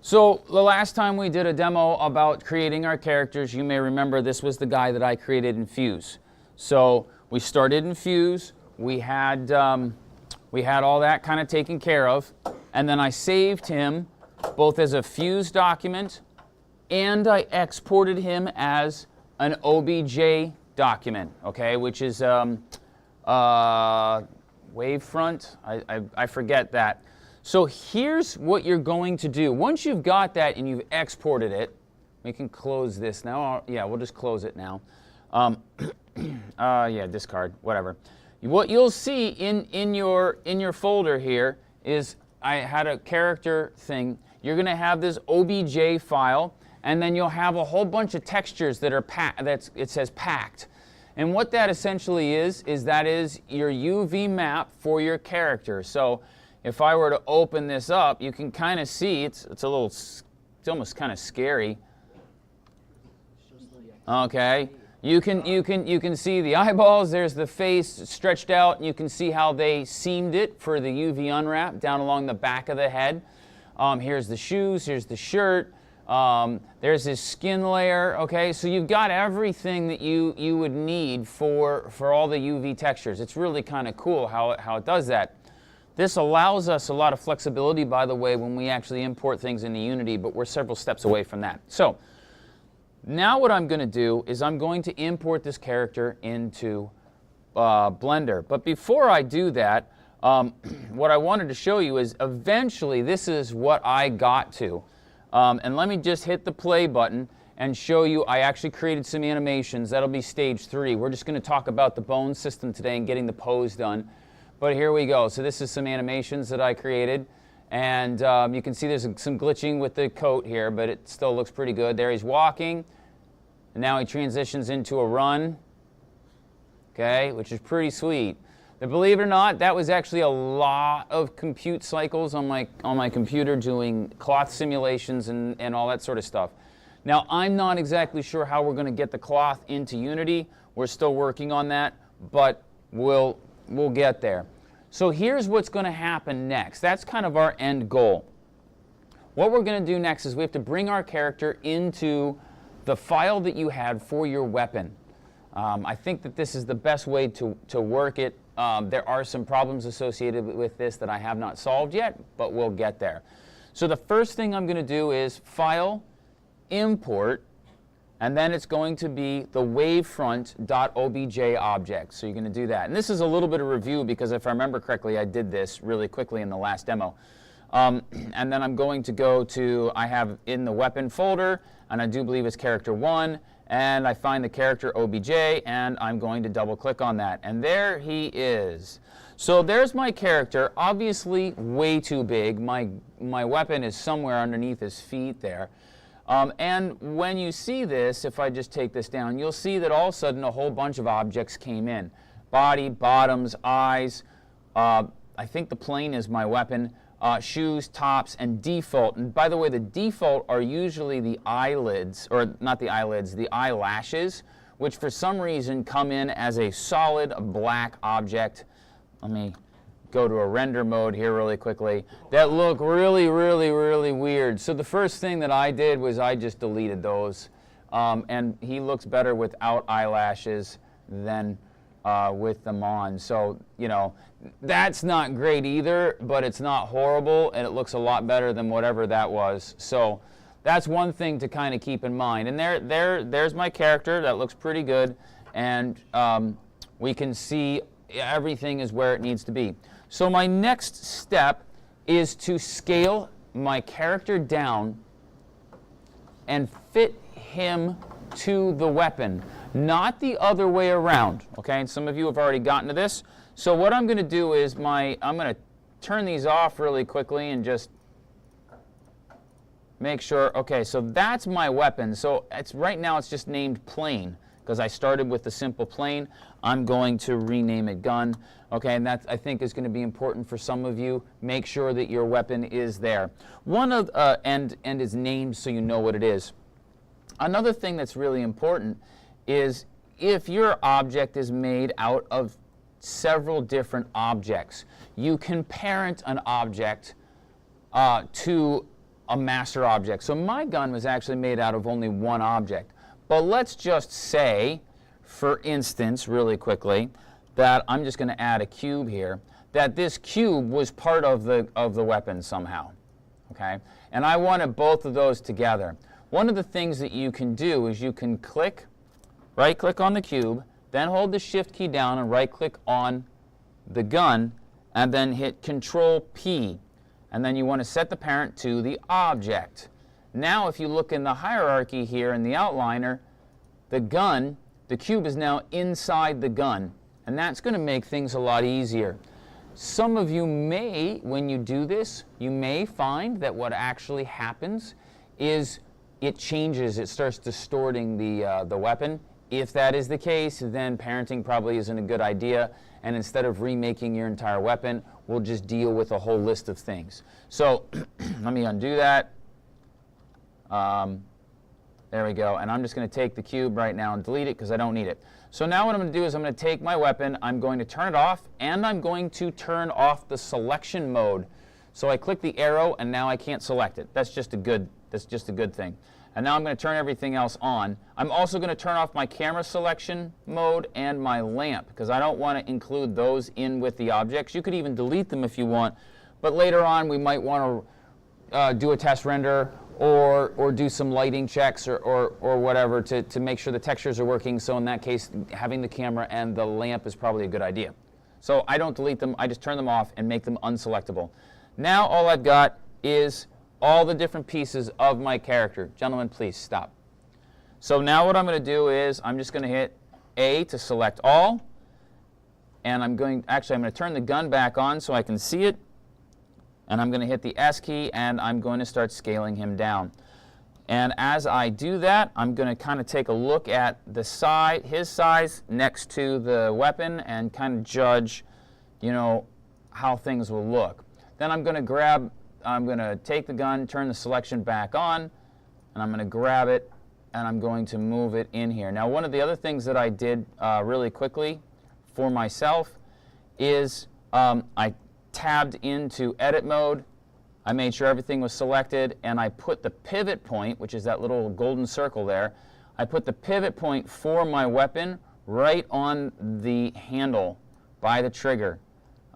So the last time we did a demo about creating our characters, you may remember this was the guy that I created in Fuse. So we started in Fuse, we had all that kind of taken care of, and then I saved him both as a Fuse document and I exported him as an OBJ document, okay, which is wavefront, I forget that. So here's what you're going to do. Once you've got that and you've exported it, we can close this now. Yeah, we'll just close it now. Yeah, discard, whatever. What you'll see in your folder here is I had a character thing. You're going to have this OBJ file, and then you'll have a whole bunch of textures that are it says packed. And what that essentially is that is your UV map for your character. So if I were to open this up, you can kind of see it's almost kind of scary. Okay, you can see the eyeballs. There's the face stretched out, and you can see how they seamed it for the UV unwrap down along the back of the head. Here's the shoes. Here's the shirt. There's this skin layer. Okay, so you've got everything that you would need for all the UV textures. It's really kind of cool how it does that. This allows us a lot of flexibility, by the way, when we actually import things into Unity, but we're several steps away from that. So now what I'm going to do is I'm going to import this character into Blender. But before I do that, what I wanted to show you is eventually this is what I got to. And let me just hit the play button and show you I actually created some animations. That'll be stage 3. We're just going to talk about the bone system today and getting the pose done. But here we go. So this is some animations that I created. And you can see there's some glitching with the coat here, but it still looks pretty good. There he's walking. And now he transitions into a run, okay, which is pretty sweet. But believe it or not, that was actually a lot of compute cycles on my computer doing cloth simulations and all that sort of stuff. Now, I'm not exactly sure how we're going to get the cloth into Unity. We're still working on that, but we'll get there. So here's what's going to happen next. That's kind of our end goal. What we're going to do next is we have to bring our character into the file that you had for your weapon. I think that this is the best way to work it. There are some problems associated with this that I have not solved yet, but we'll get there. So the first thing I'm going to do is File, Import, and then it's going to be the wavefront.obj object. So you're going to do that. And this is a little bit of review because if I remember correctly, I did this really quickly in the last demo. And then I'm going to go to, I have in the weapon folder, and I do believe it's character 1, and I find the character OBJ, and I'm going to double click on that. And there he is. So there's my character, obviously way too big. My weapon is somewhere underneath his feet there. And when you see this, if I just take this down, you'll see that all of a sudden a whole bunch of objects came in. Body, bottoms, eyes, I think the plane is my weapon, shoes, tops, and default. And by the way, the default are usually the eyelids, or not the eyelids, the eyelashes, which for some reason come in as a solid black object. Let me go to a render mode here really quickly. That look really, really, really weird. So the first thing that I did was I just deleted those. And he looks better without eyelashes than with them on. So, you know, that's not great either, but it's not horrible, and it looks a lot better than whatever that was. So that's one thing to kind of keep in mind. And there's my character. That looks pretty good. And we can see everything is where it needs to be. So my next step is to scale my character down and fit him to the weapon, not the other way around. Okay, and some of you have already gotten to this. So what I'm going to do is I'm going to turn these off really quickly and just make sure. Okay, so that's my weapon. So right now it's just named plane because I started with the simple plane. I'm going to rename it gun. Okay, and that I think is going to be important for some of you. Make sure that your weapon is there. One of and is named so you know what it is. Another thing that's really important is if your object is made out of several different objects, you can parent an object to a master object. So my gun was actually made out of only one object. But let's just say, for instance, really quickly, that I'm just going to add a cube here, that this cube was part of the weapon somehow. Okay? And I wanted both of those together. One of the things that you can do is you can right-click on the cube, then hold the Shift key down and right-click on the gun, and then hit Control-P. And then you want to set the parent to the object. Now if you look in the hierarchy here in the outliner, the cube is now inside the gun. And that's going to make things a lot easier. Some of you may, when you do this, you may find that what actually happens is it changes, it starts distorting the weapon. If that is the case, then parenting probably isn't a good idea, and instead of remaking your entire weapon, we'll just deal with a whole list of things. So let me undo that. There we go, and I'm just going to take the cube right now and delete it because I don't need it. So now what I'm going to do is I'm going to take my weapon, I'm going to turn it off, and I'm going to turn off the selection mode. So I click the arrow, and now I can't select it. That's just a good thing. And now I'm going to turn everything else on. I'm also going to turn off my camera selection mode and my lamp because I don't want to include those in with the objects. You could even delete them if you want, but later on we might want to do a test render or do some lighting checks or whatever to make sure the textures are working. So in that case, having the camera and the lamp is probably a good idea. So I don't delete them, I just turn them off and make them unselectable. Now all I've got is all the different pieces of my character. Gentlemen, please stop. So now what I'm going to do is I'm just going to hit A to select all, and I'm going to turn the gun back on so I can see it, and I'm going to hit the S key, and I'm going to start scaling him down. And as I do that, I'm going to kind of take a look at his size next to the weapon and kind of judge, how things will look. Then I'm going to take the gun, turn the selection back on, and I'm going to grab it, and I'm going to move it in here. Now, one of the other things that I did really quickly for myself is I tabbed into edit mode. I made sure everything was selected, and I put the pivot point, which is that little golden circle there, I put the pivot point for my weapon right on the handle by the trigger.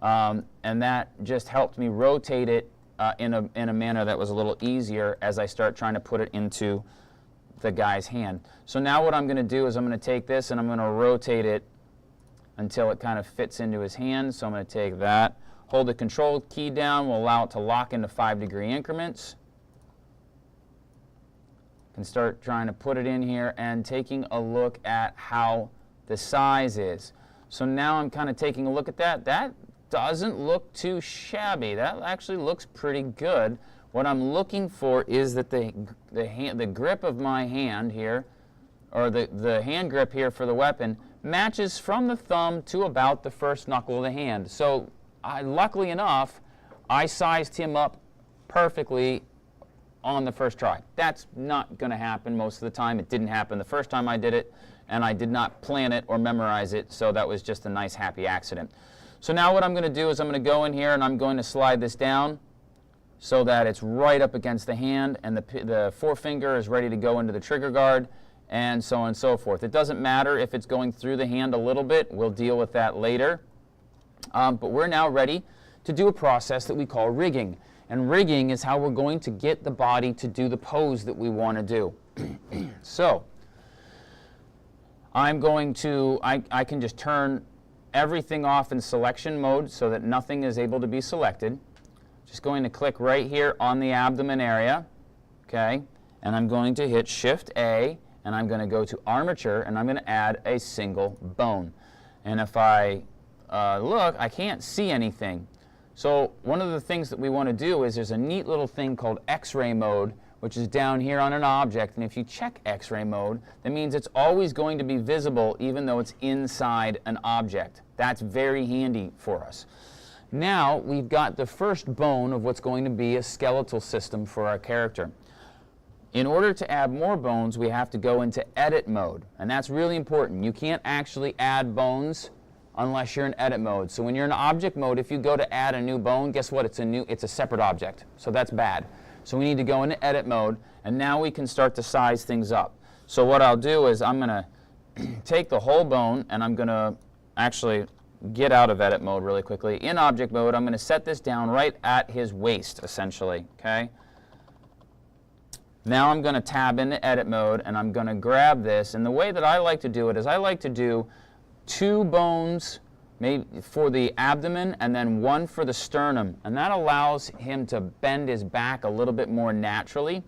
And that just helped me rotate it in a manner that was a little easier as I start trying to put it into the guy's hand. So now what I'm going to do is I'm going to take this and I'm going to rotate it until it kind of fits into his hand. So I'm going to take that, hold the control key down, we'll allow it to lock into 5-degree increments. Can start trying to put it in here and taking a look at how the size is. So now I'm kind of taking a look at that. That doesn't look too shabby. That actually looks pretty good. What I'm looking for is that the grip of my hand here, or the hand grip here for the weapon, matches from the thumb to about the first knuckle of the hand. So luckily enough, I sized him up perfectly on the first try. That's not going to happen most of the time. It didn't happen the first time I did it, and I did not plan it or memorize it, so that was just a nice happy accident. So now what I'm going to do is I'm going to go in here and I'm going to slide this down so that it's right up against the hand, and the forefinger is ready to go into the trigger guard, and so on and so forth. It doesn't matter if it's going through the hand a little bit. We'll deal with that later. But we're now ready to do a process that we call rigging. And rigging is how we're going to get the body to do the pose that we want to do. So I can just turn everything off in selection mode so that nothing is able to be selected. Just going to click right here on the abdomen area, okay? And I'm going to hit Shift A, and I'm going to go to Armature, and I'm going to add a single bone. And if I look, I can't see anything. So one of the things that we want to do is there's a neat little thing called X-ray mode, which is down here on an object, and if you check X-ray mode, that means it's always going to be visible even though it's inside an object. That's very handy for us. Now we've got the first bone of what's going to be a skeletal system for our character. In order to add more bones, we have to go into edit mode, and that's really important. You can't actually add bones unless you're in edit mode. So when you're in object mode, if you go to add a new bone, guess what? It's a separate object. So that's bad. So we need to go into edit mode, and now we can start to size things up. So what I'll do is I'm going to take the whole bone, and I'm going to actually get out of edit mode really quickly. In object mode, I'm going to set this down right at his waist, essentially. Okay. Now I'm going to tab into edit mode, and I'm going to grab this. And the way that I like to do it is I like to do 2 bones maybe for the abdomen and then 1 for the sternum. And that allows him to bend his back a little bit more naturally.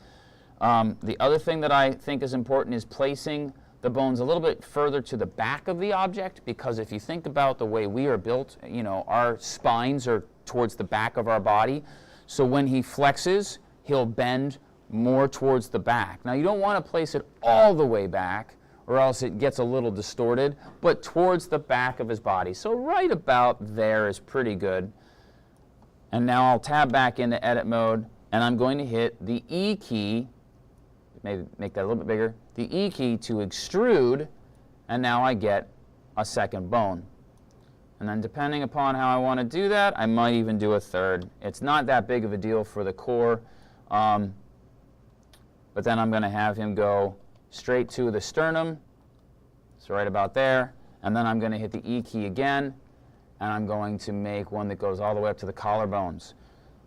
The other thing that I think is important is placing the bones a little bit further to the back of the object, because if you think about the way we are built, you know, our spines are towards the back of our body. So when he flexes, he'll bend more towards the back. Now you don't want to place it all the way back, or else it gets a little distorted, but towards the back of his body. So right about there is pretty good. And now I'll tab back into edit mode, and I'm going to hit the E key, maybe make that a little bit bigger, the E key to extrude, and now I get a second bone. And then depending upon how I want to do that, I might even do a third. It's not that big of a deal for the core, but then I'm going to have him go straight to the sternum, so right about there, and then I'm going to hit the E key again, and I'm going to make one that goes all the way up to the collarbones.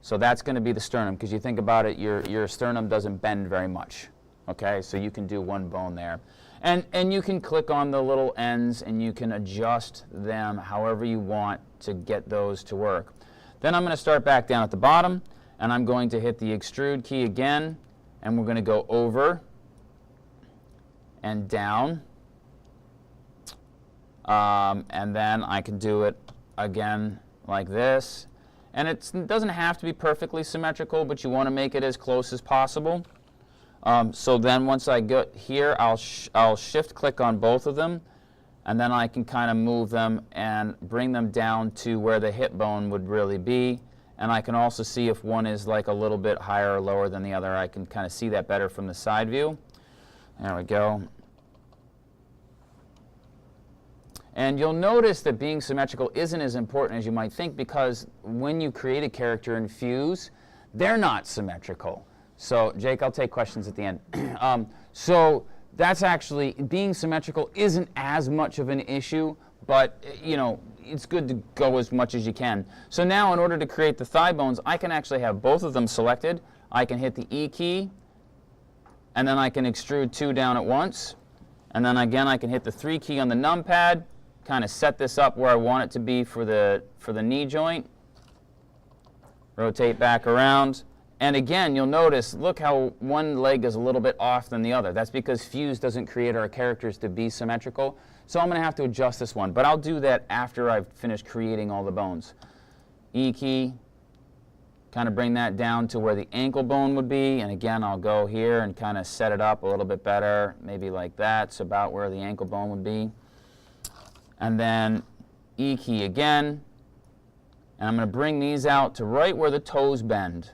So that's going to be the sternum, because you think about it, your sternum doesn't bend very much. Okay, so you can do 1 bone there. And you can click on the little ends, and you can adjust them however you want to get those to work. Then I'm going to start back down at the bottom, and I'm going to hit the extrude key again, and we're going to go over and down. And then I can do it again like this. And it doesn't have to be perfectly symmetrical, but you want to make it as close as possible. So then once I get here, I'll shift click on both of them, and then I can kind of move them and bring them down to where the hip bone would really be. And I can also see if one is like a little bit higher or lower than the other. I can kind of see that better from the side view. There we go. And you'll notice that being symmetrical isn't as important as you might think, because when you create a character in Fuse, they're not symmetrical. So, Jake, I'll take questions at the end. So that's actually, being symmetrical isn't as much of an issue, but, you know, it's good to go as much as you can. So now, in order to create the thigh bones, I can actually have both of them selected. I can hit the E key, and then I can extrude 2 down at once. And then again, I can hit the 3 key on the numpad, kind of set this up where I want it to be for the knee joint. Rotate back around. And again, you'll notice, look how one leg is a little bit off than the other. That's because Fuse doesn't create our characters to be symmetrical. So I'm going to have to adjust this one. But I'll do that after I've finished creating all the bones. E key, kind of bring that down to where the ankle bone would be. And again, I'll go here and kind of set it up a little bit better. Maybe like that. It's about where the ankle bone would be. And then E key again. And I'm going to bring these out to right where the toes bend.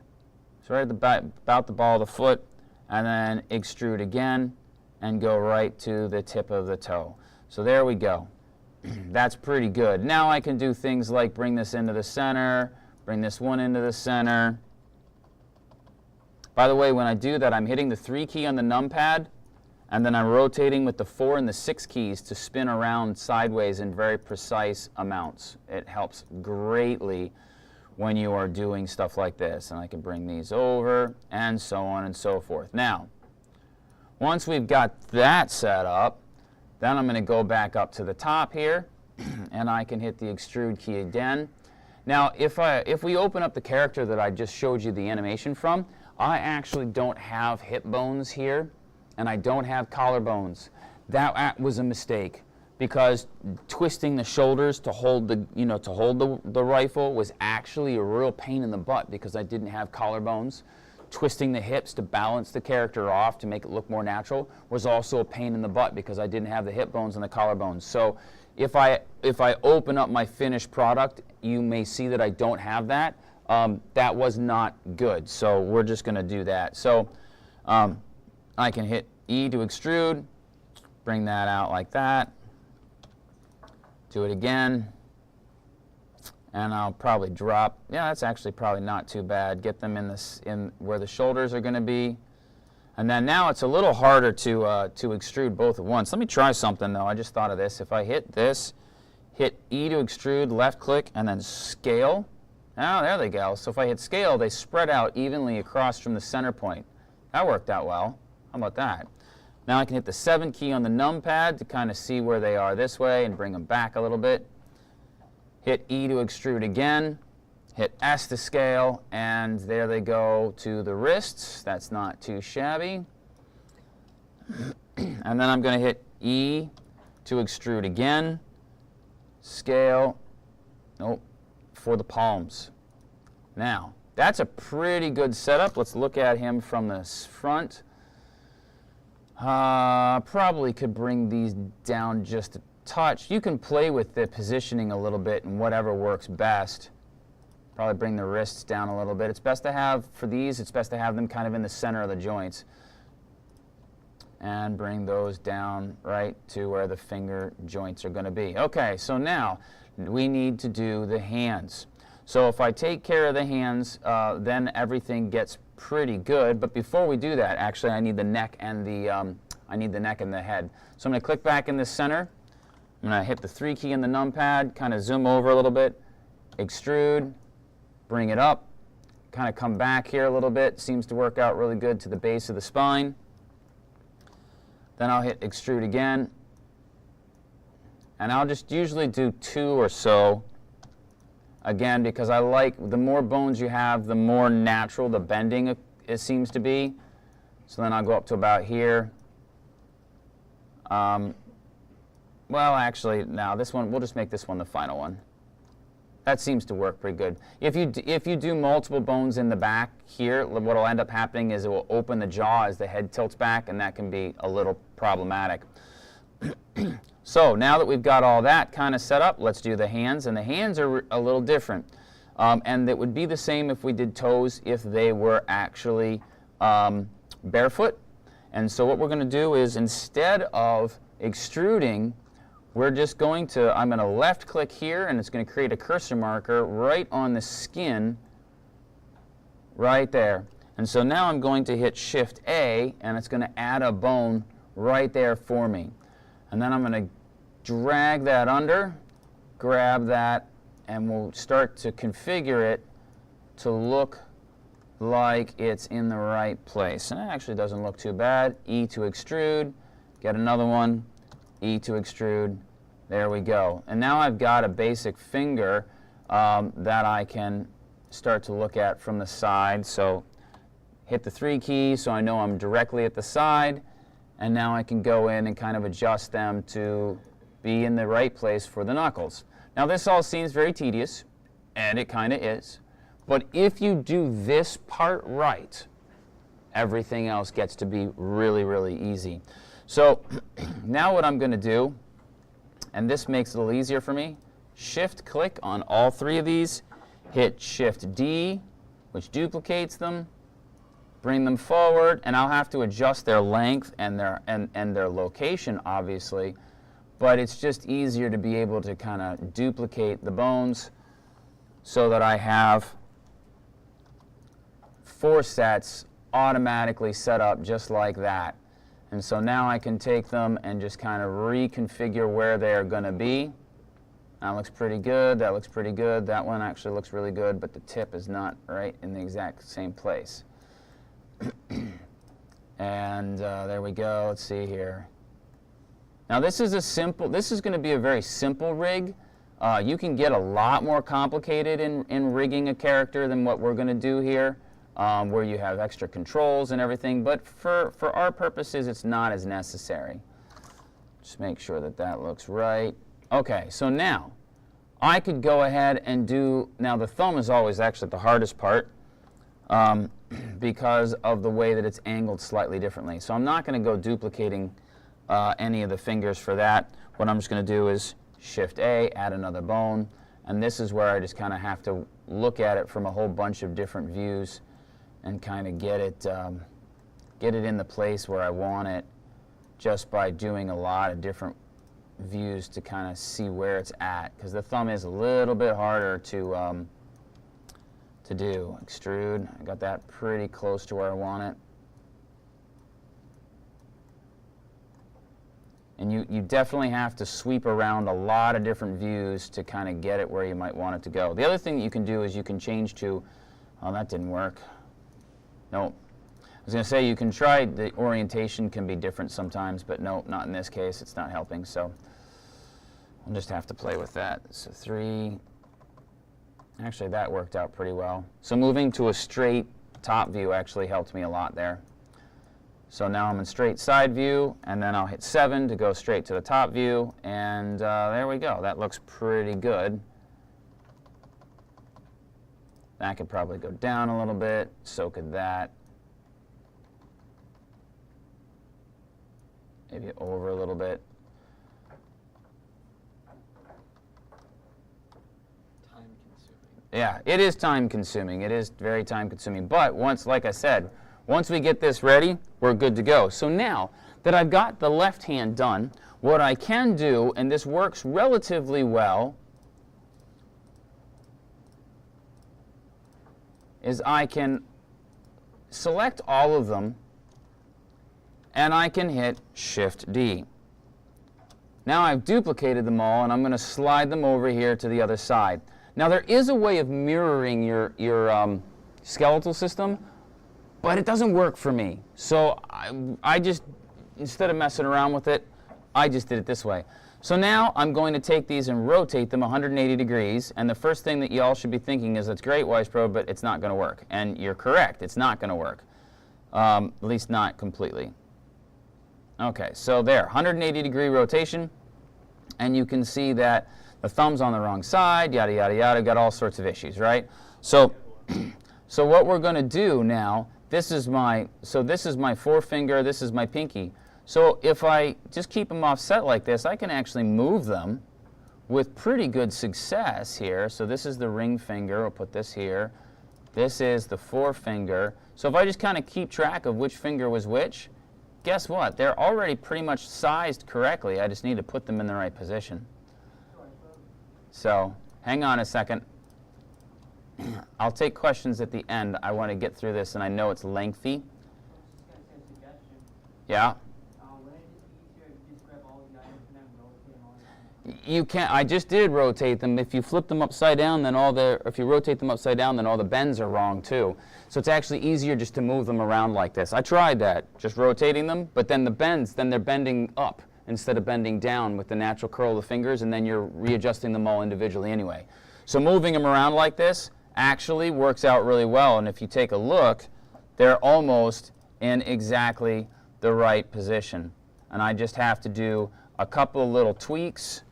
So right at about the ball of the foot, and then extrude again, and go right to the tip of the toe. So there we go. That's pretty good. Now I can do things like bring this into the center, bring this one into the center. By the way, when I do that, I'm hitting the 3 key on the numpad, and then I'm rotating with the 4 and the 6 keys to spin around sideways in very precise amounts. It helps greatly when you are doing stuff like this. And I can bring these over, and so on and so forth. Now, once we've got that set up, then I'm going to go back up to the top here, and I can hit the extrude key again. Now, if we open up the character that I just showed you the animation from, I actually don't have hip bones here, and I don't have collarbones. That was a mistake, because twisting the shoulders to hold the rifle was actually a real pain in the butt, because I didn't have collarbones. Twisting the hips to balance the character off to make it look more natural was also a pain in the butt, because I didn't have the hip bones and the collarbones. So if I open up my finished product, you may see that I don't have that. That was not good, so we're just going to do that. So I can hit E to extrude, bring that out like that. Do it again, And I'll probably drop, yeah, that's actually probably not too bad. Get them in where the shoulders are going to be. And then now it's a little harder to extrude both at once. Let me try something though. I just thought of this. If I hit this, hit E to extrude, left click, and then scale. Oh, there they go. So if I hit scale, they spread out evenly across from the center point. That worked out well. How about that? Now I can hit the 7 key on the numpad to kind of see where they are this way and bring them back a little bit. Hit E to extrude again. Hit S to scale, and there they go to the wrists. That's not too shabby. And then I'm going to hit E to extrude again. Scale. Nope. For the palms. Now, that's a pretty good setup. Let's look at him from the front. Probably could bring these down just a touch. You can play with the positioning a little bit and whatever works best. Probably bring the wrists down a little bit. It's best to have, for these, it's best to have them kind of in the center of the joints. And bring those down right to where the finger joints are going to be. Okay, so now we need to do the hands. So if I take care of the hands, then everything gets pretty good. But before we do that, actually, I need the neck and the head. So I'm going to click back in the center. I'm going to hit the 3 key in the numpad, kind of zoom over a little bit, extrude, bring it up, kind of come back here a little bit. Seems to work out really good to the base of the spine. Then I'll hit extrude again. And I'll just usually do 2 or so. Again, because I like, the more bones you have, the more natural the bending it seems to be. So then I'll go up to about here. Well, actually, now this one, we'll just make this one the final one. That seems to work pretty good. If you do multiple bones in the back here, what will end up happening is it will open the jaw as the head tilts back, and that can be a little problematic. So now that we've got all that kind of set up, let's do the hands. And the hands are a little different. And it would be the same if we did toes if they were actually barefoot. And so what we're going to do is, instead of extruding, we're just going to, I'm going to left click here, and it's going to create a cursor marker right on the skin right there. And so now I'm going to hit Shift A, and it's going to add a bone right there for me. And then I'm going to drag that under, grab that, and we'll start to configure it to look like it's in the right place. And it actually doesn't look too bad. E to extrude, get another one, E to extrude, there we go. And now I've got a basic finger that I can start to look at from the side. So hit the 3 key so I know I'm directly at the side, and now I can go in and kind of adjust them to be in the right place for the knuckles. Now this all seems very tedious, and it kind of is, but if you do this part right, everything else gets to be really, really easy. So now what I'm going to do, and this makes it a little easier for me, Shift click on all 3 of these, hit Shift D, which duplicates them, bring them forward, and I'll have to adjust their length and their location, obviously, but it's just easier to be able to kind of duplicate the bones so that I have 4 sets automatically set up just like that. And so now I can take them and just kind of reconfigure where they're going to be. That looks pretty good, that looks pretty good, that one actually looks really good, but the tip is not right in the exact same place. And there we go, let's see here. Now this is going to be a very simple rig. You can get a lot more complicated in rigging a character than what we're going to do here, where you have extra controls and everything, but for our purposes it's not as necessary. Just make sure that that looks right. Okay, so now I could go ahead and do, now the thumb is always actually the hardest part because of the way that it's angled slightly differently. So I'm not going to go duplicating any of the fingers for that. What I'm just going to do is Shift A, add another bone, and this is where I just kind of have to look at it from a whole bunch of different views and kind of get it in the place where I want it just by doing a lot of different views to kind of see where it's at, because the thumb is a little bit harder to do. Extrude, I got that pretty close to where I want it. And you definitely have to sweep around a lot of different views to kind of get it where you might want it to go. The other thing that you can do is you can change to, oh, that didn't work. No. I was going to say you can try, the orientation can be different sometimes, but no, not in this case. It's not helping, so we'll just have to play with that. So 3, actually that worked out pretty well. So moving to a straight top view actually helped me a lot there. So now I'm in straight side view, and then I'll hit 7 to go straight to the top view, and there we go. That looks pretty good. That could probably go down a little bit, so could that. Maybe over a little bit. Time consuming. Yeah, it is time consuming. It is very time consuming, but once, like I said, once we get this ready, we're good to go. So now that I've got the left hand done, what I can do, and this works relatively well, is I can select all of them, and I can hit Shift-D. Now I've duplicated them all, and I'm going to slide them over here to the other side. Now there is a way of mirroring your skeletal system, but it doesn't work for me. So I just, instead of messing around with it, I just did it this way. So now I'm going to take these and rotate them 180 degrees, and the first thing that you all should be thinking is, that's great, WisePro, but it's not going to work. And you're correct, it's not going to work. At least not completely. Okay, so there, 180 degree rotation, and you can see that the thumb's on the wrong side, yada, yada, yada, got all sorts of issues, right? So, so what we're going to do now, this is my forefinger, this is my pinky. So if I just keep them offset like this, I can actually move them with pretty good success here. So this is the ring finger, I'll put this here. This is the forefinger. So if I just kind of keep track of which finger was which, guess what? They're already pretty much sized correctly. I just need to put them in the right position. So hang on a second. I'll take questions at the end. I want to get through this, and I know it's lengthy. Yeah? You can't. I just did rotate them. If you flip them upside down, then if you rotate them upside down, then all the bends are wrong too. So it's actually easier just to move them around like this. I tried that, just rotating them, but then the bends, then they're bending up instead of bending down with the natural curl of the fingers, and then you're readjusting them all individually anyway. So moving them around like this actually works out really well, and if you take a look, they're almost in exactly the right position. And I just have to do a couple of little tweaks,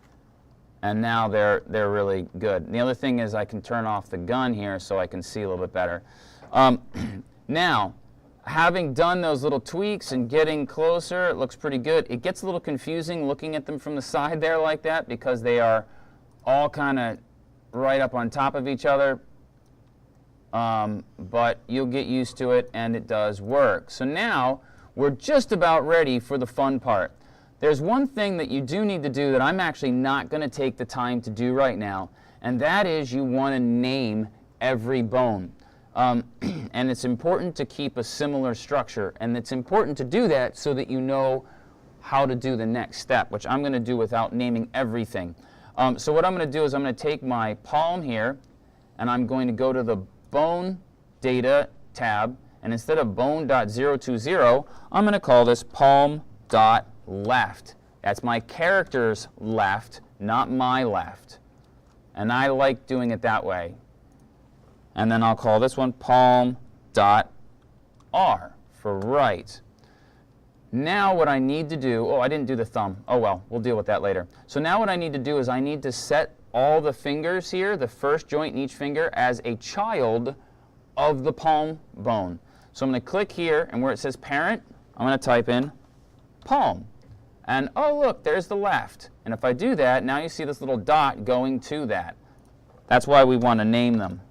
and now they're really good. And the other thing is I can turn off the gun here so I can see a little bit better. Now, having done those little tweaks and getting closer, it looks pretty good. It gets a little confusing looking at them from the side there like that, because they are all kind of right up on top of each other. But you'll get used to it, and it does work. So now we're just about ready for the fun part. There's one thing that you do need to do that I'm actually not going to take the time to do right now, and that is you want to name every bone. And it's important to keep a similar structure, and it's important to do that so that you know how to do the next step, which I'm going to do without naming everything. So what I'm going to do is I'm going to take my palm here, and I'm going to go to the Bone Data tab, and instead of bone.020, I'm going to call this palm.left. That's my character's left, not my left. And I like doing it that way. And then I'll call this one palm.r for right. Now what I need to do, oh, I didn't do the thumb. Oh well, we'll deal with that later. So now what I need to do is I need to set all the fingers here, the first joint in each finger, as a child of the palm bone. So I'm going to click here, and where it says parent, I'm going to type in palm. And oh look, there's the left. And if I do that, now you see this little dot going to that. That's why we want to name them.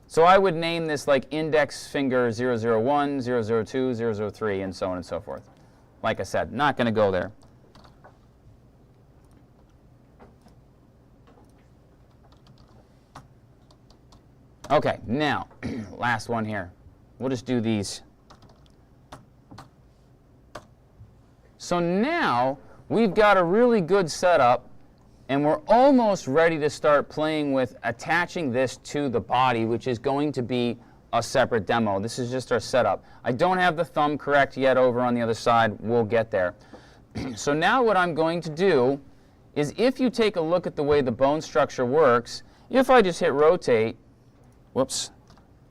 So I would name this like index finger 001, 002, 003, and so on and so forth. Like I said, not going to go there. Okay, now, last one here. We'll just do these. So now we've got a really good setup, and we're almost ready to start playing with attaching this to the body, which is going to be a separate demo. This is just our setup. I don't have the thumb correct yet over on the other side. We'll get there. So now what I'm going to do is, if you take a look at the way the bone structure works, if I just hit rotate, whoops,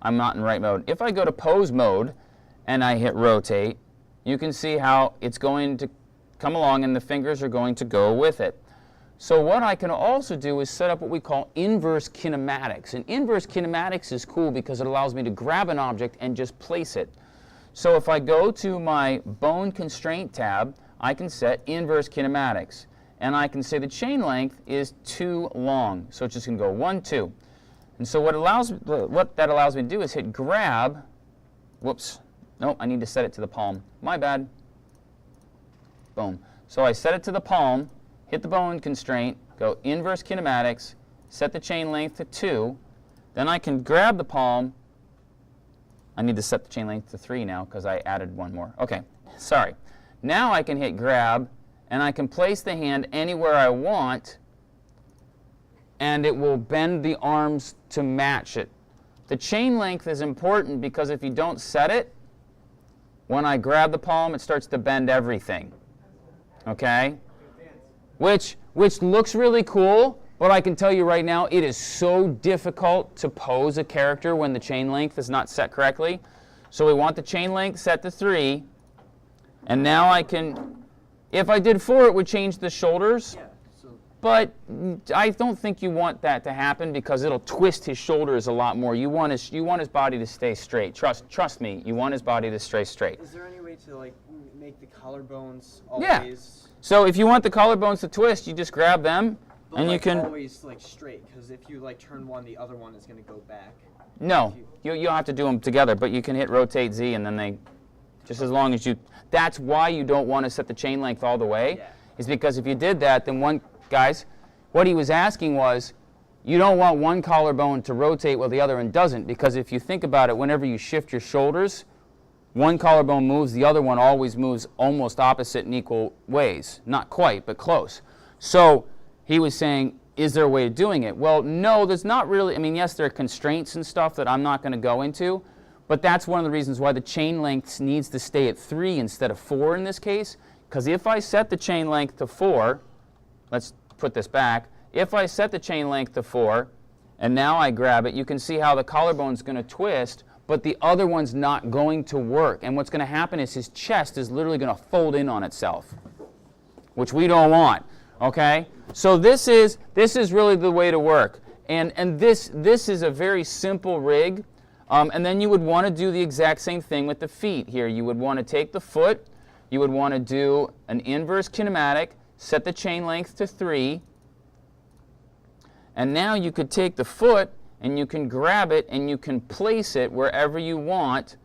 I'm not in right mode. If I go to pose mode and I hit rotate, you can see how it's going to come along and the fingers are going to go with it. So what I can also do is set up what we call inverse kinematics. And inverse kinematics is cool because it allows me to grab an object and just place it. So if I go to my bone constraint tab, I can set inverse kinematics. And I can say the chain length is too long. So it's just going to go 1, 2. And so what that allows me to do is hit grab. Whoops. Nope, I need to set it to the palm. My bad. Boom. So I set it to the palm, hit the bone constraint, go inverse kinematics, set the chain length to 2. Then I can grab the palm. I need to set the chain length to 3 now because I added one more. Okay, sorry. Now I can hit grab, and I can place the hand anywhere I want, and it will bend the arms to match it. The chain length is important because if you don't set it, when I grab the palm, it starts to bend everything. Okay? Which looks really cool, but I can tell you right now, it is so difficult to pose a character when the chain length is not set correctly. So we want the chain length set to 3, and now I can, if I did 4, it would change the shoulders. Yeah, but I don't think you want that to happen because it'll twist his shoulders a lot more. You want his body to stay straight. Trust me, you want his body to stay straight. is there any way to like make the collarbones always? Yeah. So if you want the collarbones to twist, you just grab them, But and like you can. always like straight, because if you like turn one, the other one is going to go back. No, you'll have to do them together, but you can hit rotate Z, and then they, just as long as you. That's why you don't want to set the chain length all the way. Yeah. Is because if you did that, then guys, what he was asking was, you don't want one collarbone to rotate while the other one doesn't, because if you think about it, whenever you shift your shoulders, one collarbone moves, the other one always moves almost opposite in equal ways. Not quite, but close. So he was saying, is there a way of doing it? Well, no, there's not really. I mean, yes, there are constraints and stuff that I'm not going to go into, but that's one of the reasons why the chain length needs to stay at 3 instead of 4 in this case, because if I set the chain length to 4, let's put this back. If I set the chain length to 4, and now I grab it, you can see how the collarbone's going to twist, but the other one's not going to work. And what's going to happen is his chest is literally going to fold in on itself, which we don't want. Okay? So this is really the way to work. And this is a very simple rig. And then you would want to do the exact same thing with the feet here. You would want to take the foot, you would want to do an inverse kinematic, set the chain length to 3, and now you could take the foot and you can grab it and you can place it wherever you want,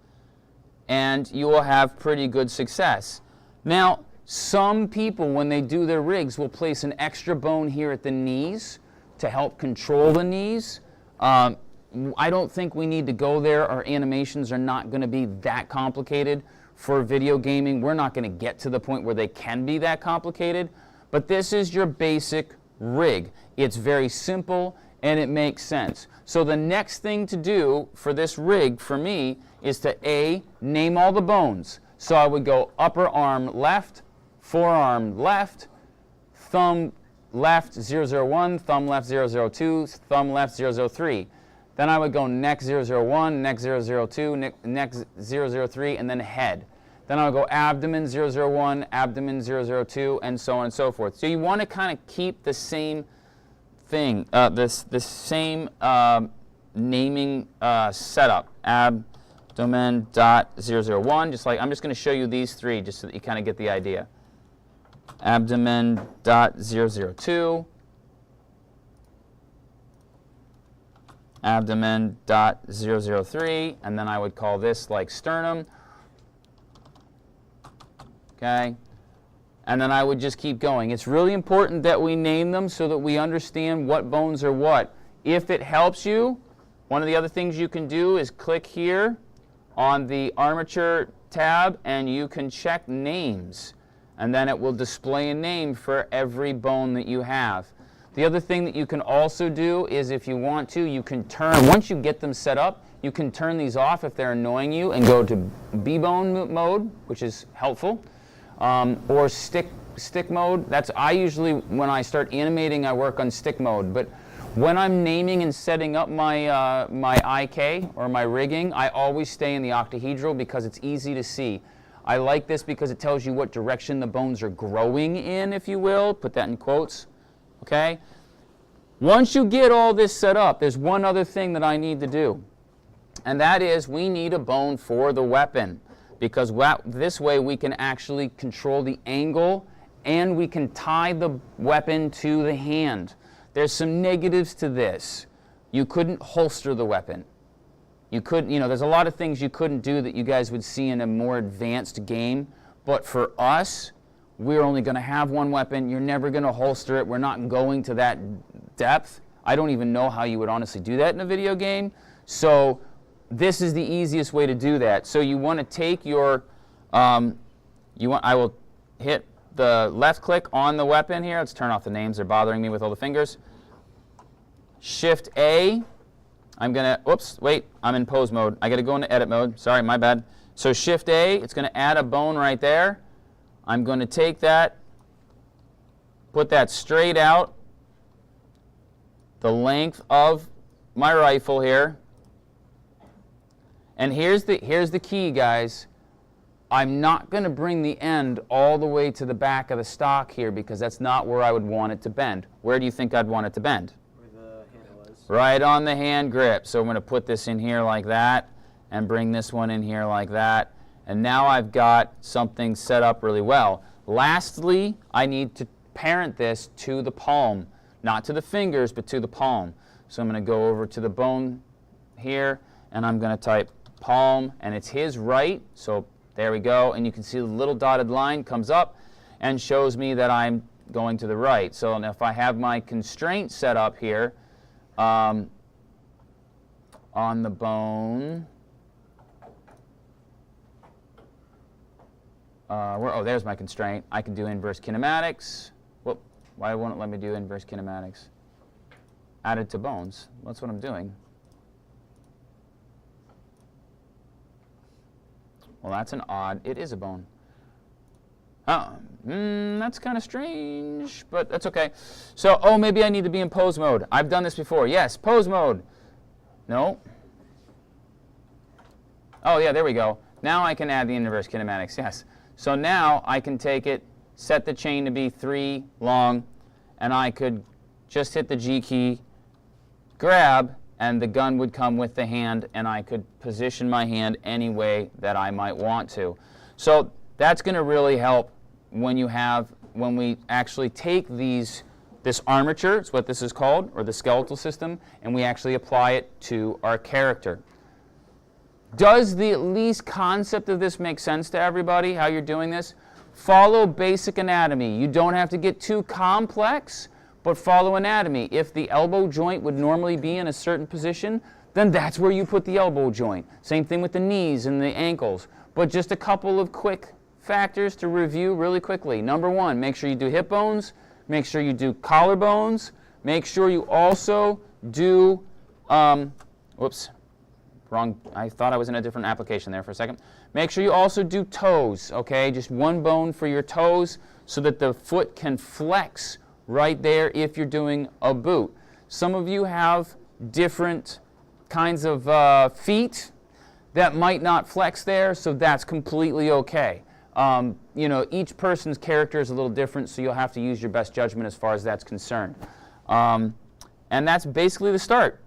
and you will have pretty good success. Now, some people, when they do their rigs, will place an extra bone here at the knees to help control the knees. I don't think we need to go there. Our animations are not going to be that complicated for video gaming. We're not going to get to the point where they can be that complicated. But this is your basic rig. It's very simple and it makes sense. So the next thing to do for this rig for me is to name all the bones. So I would go upper arm left, forearm left, thumb left 001, thumb left 002, thumb left 003. Then I would go neck 001, neck 002, neck 003, and then head. Then I would go abdomen 001, abdomen 002, and so on and so forth. So you want to kind of keep the same thing, the same naming setup. Abdomen dot 001, just like I'm just going to show you these 3 just so that you kind of get the idea. Abdomen dot 002. Abdomen dot 003, and then I would call this like sternum. Okay, and then I would just keep going. It's really important that we name them so that we understand what bones are what. If it helps you, One of the other things you can do is click here on the Armature tab, and you can check names. And then it will display a name for every bone that you have. The other thing that you can also do is, if you want to, you can turn, once you get them set up, you can turn these off if they're annoying you and go to B-bone mode, which is helpful, or stick mode. I usually, when I start animating, I work on stick mode. But when I'm naming and setting up my, my IK, or my rigging, I always stay in the octahedral because it's easy to see. I like this because it tells you what direction the bones are growing in, if you will. Put that in quotes. Okay? Once you get all this set up, there's one other thing that I need to do. And that is, we need a bone for the weapon. Because this way we can actually control the angle, and we can tie the weapon to the hand. There's some negatives to this. You couldn't holster the weapon. You couldn't, there's a lot of things you couldn't do that you guys would see in a more advanced game. But for us, we're only going to have one weapon. You're never going to holster it. We're not going to that depth. I don't even know how you would honestly do that in a video game. So this is the easiest way to do that. So you want to take your, I will hit the left click on the weapon here. Let's turn off the names. They're bothering me with all the fingers. Shift A. I'm going to, oops, wait, I'm in pose mode. I got to go into edit mode. Sorry, my bad. So Shift A, it's going to add a bone right there. I'm going to take that, put that straight out the length of my rifle here. And here's the key, guys. I'm not going to bring the end all the way to the back of the stock here, because that's not where I would want it to bend. Where do you think I'd want it to bend? Where the handle is. Right on the hand grip. So I'm going to put this in here like that, and bring this one in here like that. And now I've got something set up really well. Lastly, I need to parent this to the palm. Not to the fingers, but to the palm. So I'm going to go over to the bone here, and I'm going to type palm, and it's his right. So there we go. And you can see the little dotted line comes up and shows me that I'm going to the right. So if I have my constraint set up here on the bone, oh, there's my constraint. I can do inverse kinematics. Whoop, why won't it let me do inverse kinematics? Added to bones. That's what I'm doing. Well, that's an odd, it is a bone. That's kind of strange, but that's okay. So, oh, maybe I need to be in pose mode. I've done this before. Yes, pose mode. No. Oh, yeah, there we go. Now I can add the inverse kinematics, yes. So now I can take it, set the chain to be 3 long, and I could just hit the G key, grab, and the gun would come with the hand, and I could position my hand any way that I might want to. So that's going to really help when we actually take this armature, it's what this is called, or the skeletal system, and we actually apply it to our character. Does the at least concept of this make sense to everybody, how you're doing this? Follow basic anatomy. You don't have to get too complex, but follow anatomy. If the elbow joint would normally be in a certain position, then that's where you put the elbow joint. Same thing with the knees and the ankles. But just a couple of quick factors to review really quickly. Number 1, make sure you do hip bones. Make sure you do collarbones. Make sure you also do, whoops. Wrong, I thought I was in a different application there for a second. Make sure you also do toes, okay? Just one bone for your toes so that the foot can flex right there if you're doing a boot. Some of you have different kinds of feet that might not flex there, so that's completely okay. Each person's character is a little different, so you'll have to use your best judgment as far as that's concerned. And that's basically the start.